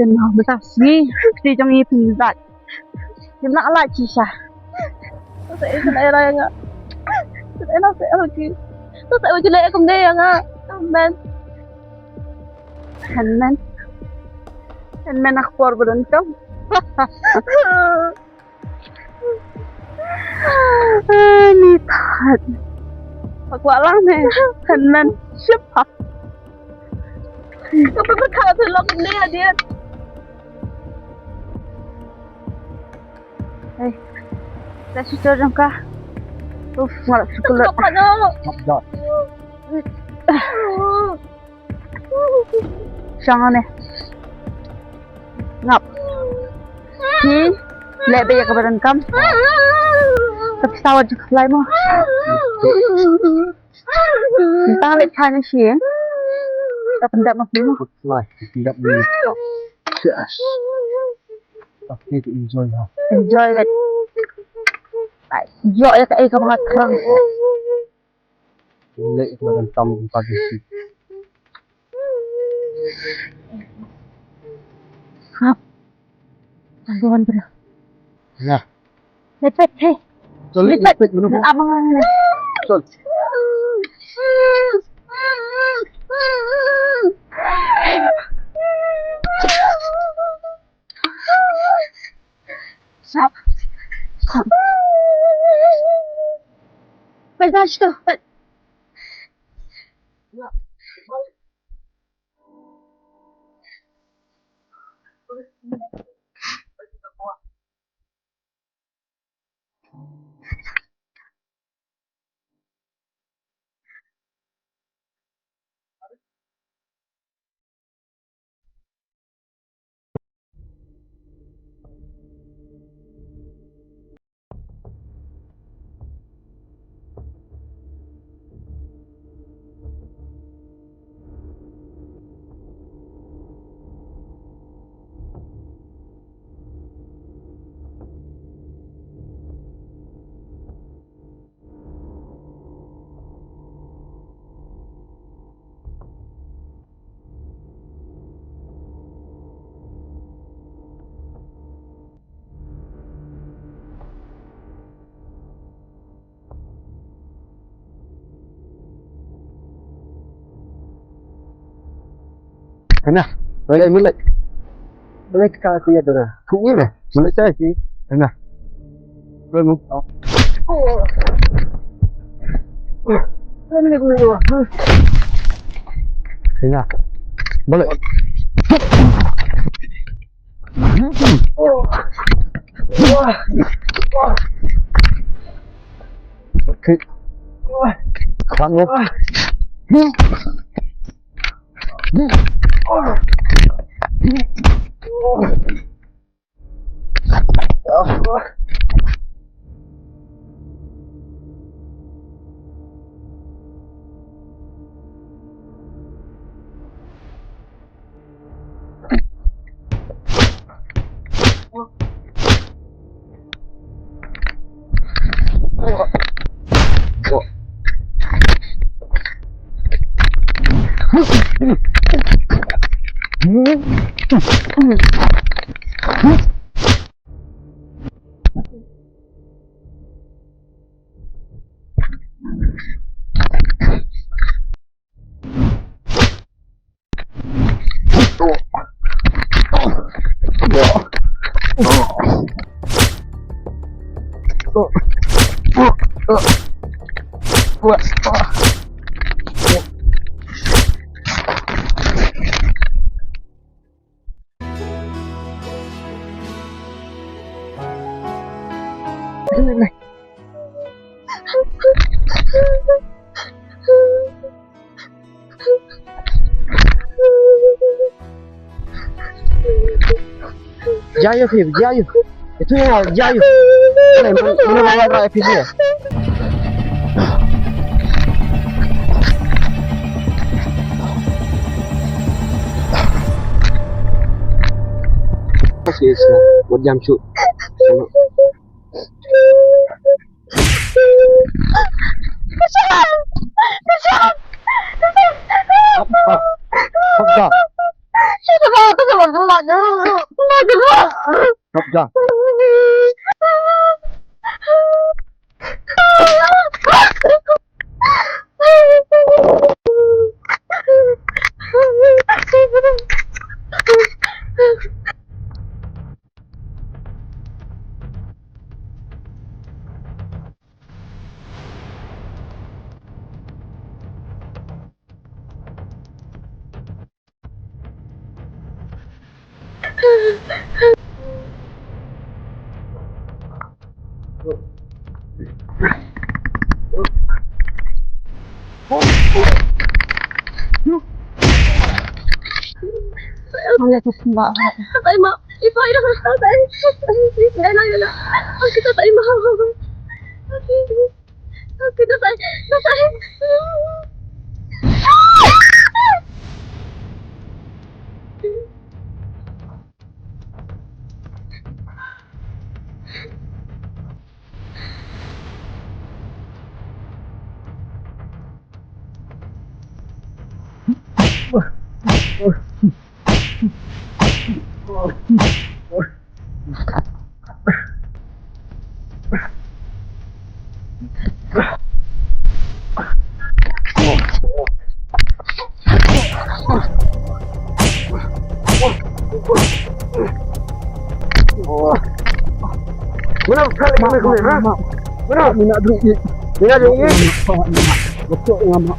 Kenal besar sih. Di jangan itu zat. Dia nak lagi sah. Saya lah yang ngah. Saya lagi. Saya uji lek kum dia yang ngah. Amen. Henmen akhbar beruntung. Ni tahan. Aku alam ni. Henmen siapa? Kau berkata tolong ni dia. Hey, dah sudah jangka. Malah sekolah. Dah. Jangan ni. Ngap. Ni lebih ya kebadan kam. Tapi tahu je kelai mo. Entah lek China sih. Tak pendak mak ni. Keluar. Tidak boleh. Yes. Tapi tu enjoy lah. Enjoy kan. Yo ya kat kamu nak kerang. Lek badan tam pagi sih. Ngap. Tangguhan ber. Ya. Lepet he. Lepet menunggu. Abang ni. Sol. Sap. Sap. Pegang tu. Nah, mulai. Mulai sekarang aku ya dah. Tunggu ni. Mulai saya sih. Nah. Belum. Nah. Boleh. Okay. Bangun. Jaya Fib, Jaya. Itu yang Jaya. Mana mana raya Fib dia? Masih buat jam cu. Apa? Stop. Hanya tu sembah. Tak mak. Ibu dah selesai. Saya nak ya. Aku tak mau. Aku dah selesai. Mana kali kami ha? Mana minat duit ni? Minat duit ni? Betul ngam.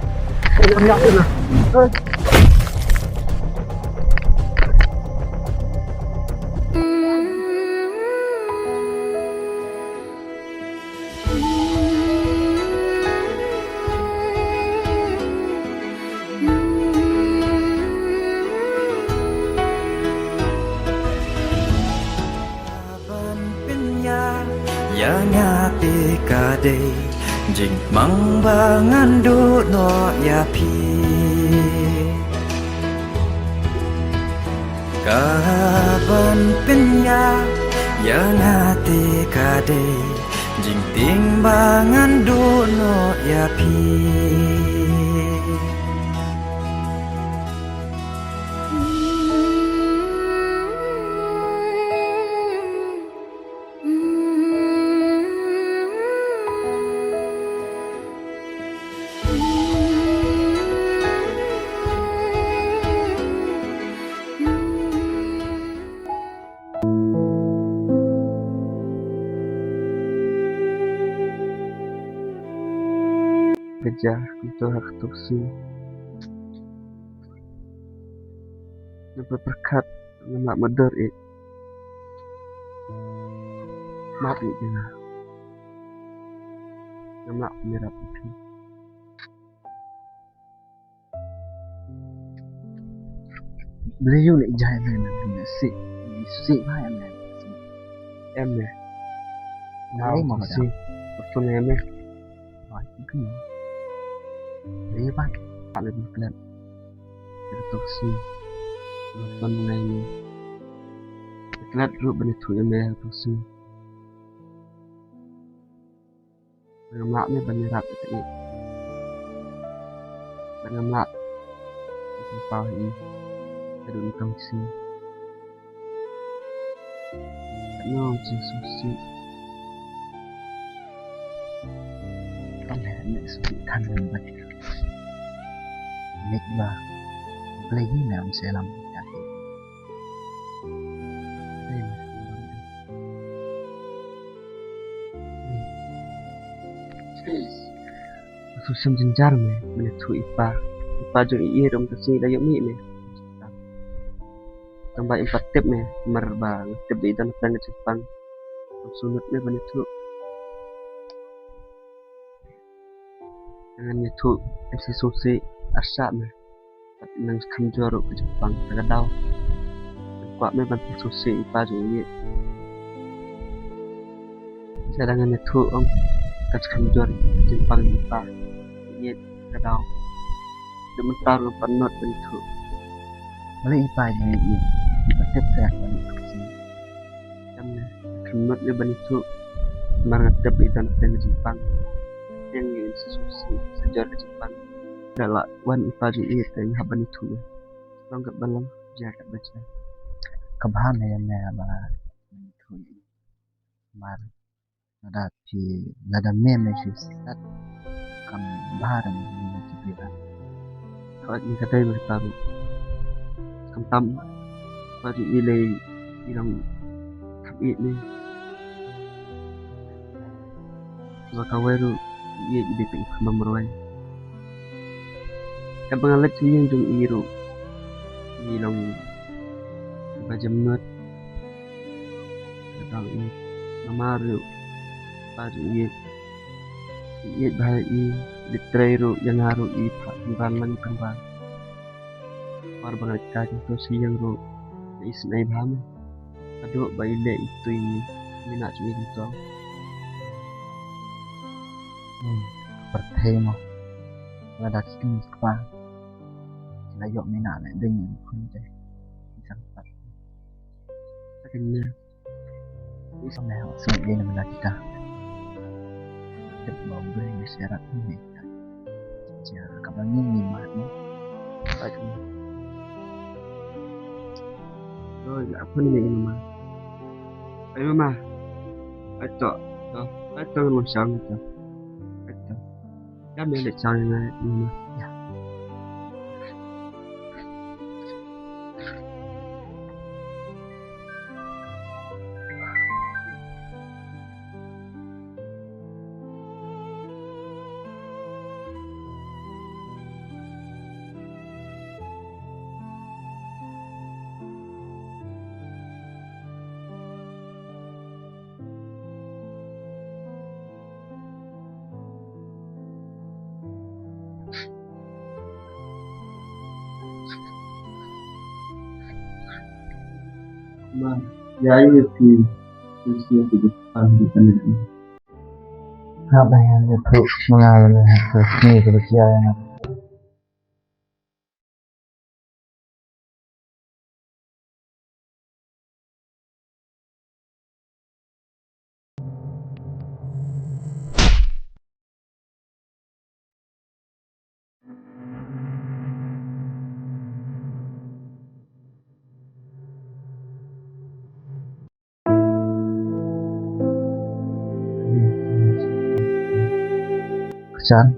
Minat ni. Yang ati kade jing mangbangan du no ya pi kaban penya yang ati kade jing timbangan du no ya pi gajah untuk hak tusi. Nampak berkat nama medar maaf je lah. Nama merah putih. Beliau lại dài này là xị hai em này Em nè, lấy một si, một phần em ấy, hỏi cái gì lấy bác bạn là một lần, để tôi si, một phần này nè, lát rượu bên thủy em nè tôi si, ngắm lạ này bên rạp cái gì, bên ngắm lạ, bên bao gì, để đừng công si. Nó chỉ suy có lẽ mẹ sự thành mình vậy nít và lấy nào sẽ làm cả đây là tôi xem chân jar này mình thủy ipa jo iya dong kasi dayo mi ne tambah 4 tip ne marba tip di dan plan Jepang sunut ne ban itu dengan itu MC Susi Asya ne nang kanjoro ke Jepang tagadao kuat me ban Susi ipa jo iya sedangkan itu om kanjoro Jepang ipa iya tagadao sebentar penot bentuk lấy bài này gì và tiếp theo là gì Kami khidmat ni bentuk semangat tapi dan plan Jepang yang ingin sesusi sejarah Jepang adalah wan ipaju ini yang haban itu ya lengkap balang jaga baca kebahan này là thôi mà là mem này sih sát cầm bahan này thì là kalau ini kata yang baru kentam baju nilai bilang tapi ini Wakaweru ia ide peng memeroy kan pengalat yang jung iru bilang bajamnut atau ini namaru baju ia bahaya ditreru yang haru i pembangan kembang banget kaji to siyang ro isnai bham ado baile itu ini minat cumi itu pertama là đặt kinh qua là dọn mấy nạn lại đinh không thể chẳng phải akhirnya đi sau này họ sẽ đi làm là kita tiếp bảo vệ sẽ đặt như này chờ các bạn nhìn mà tại rồi là phân này mà ayo mah ayo ayo mau sang itu ayo kami lihat sang này mà giá như thì tôi sẽ tự được ăn được cái này học đây là thụ mengalir ke sini kepercayaan chán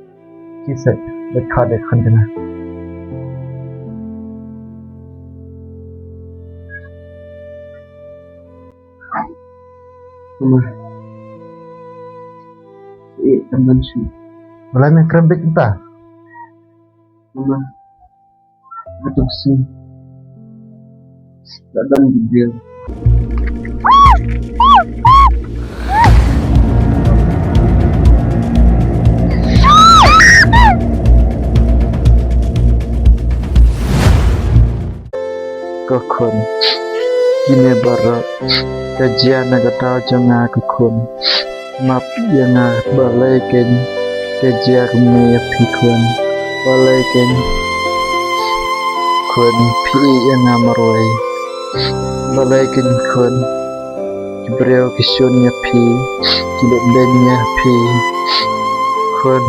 chia sẻ với họ để không thế nào Mama, iya teman sih. Mulai main kerembik entah. Mama, aduh sih. Dadang gede. Kokon, kini barat, kajian agak tahu jangan kokon, map yang balai ken, kajian kami pikun, balai ken, kun pi yang amaroi, balai ken kun, kibreu kisunya pi, kilet benya pi, kun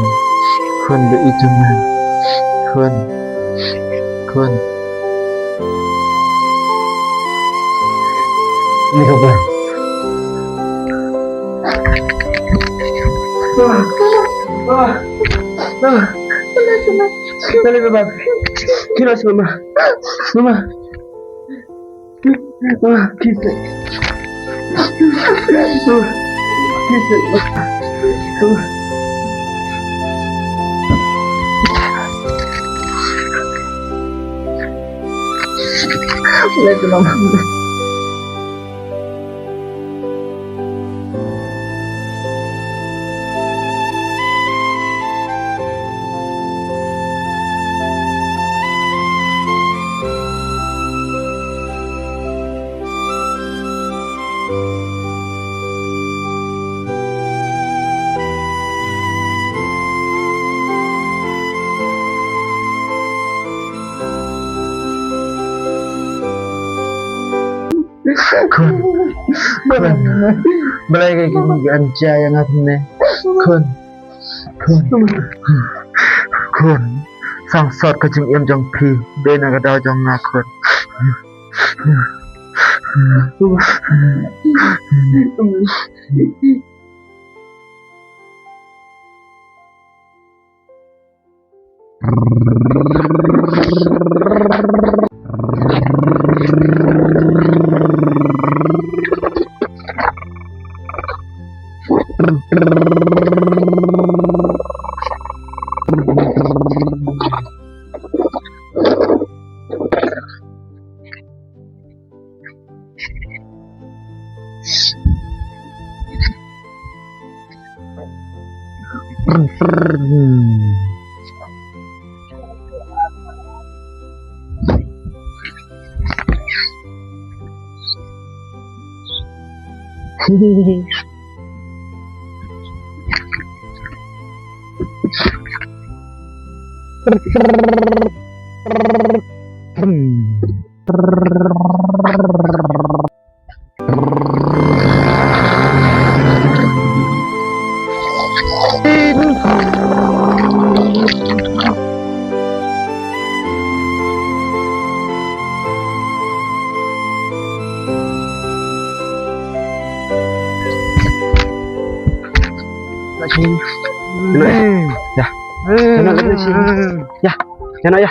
itu mah, kun. Ini kabar. Dali bebab. Kira si mama. Mama, kita. Lihat mama. Kun, balai kayak gini ganja yang aku nih, kun, sangsot kejeng im jong pi, bena kadau jong ngakun. Ya, ya, ya, ya, ya, ya,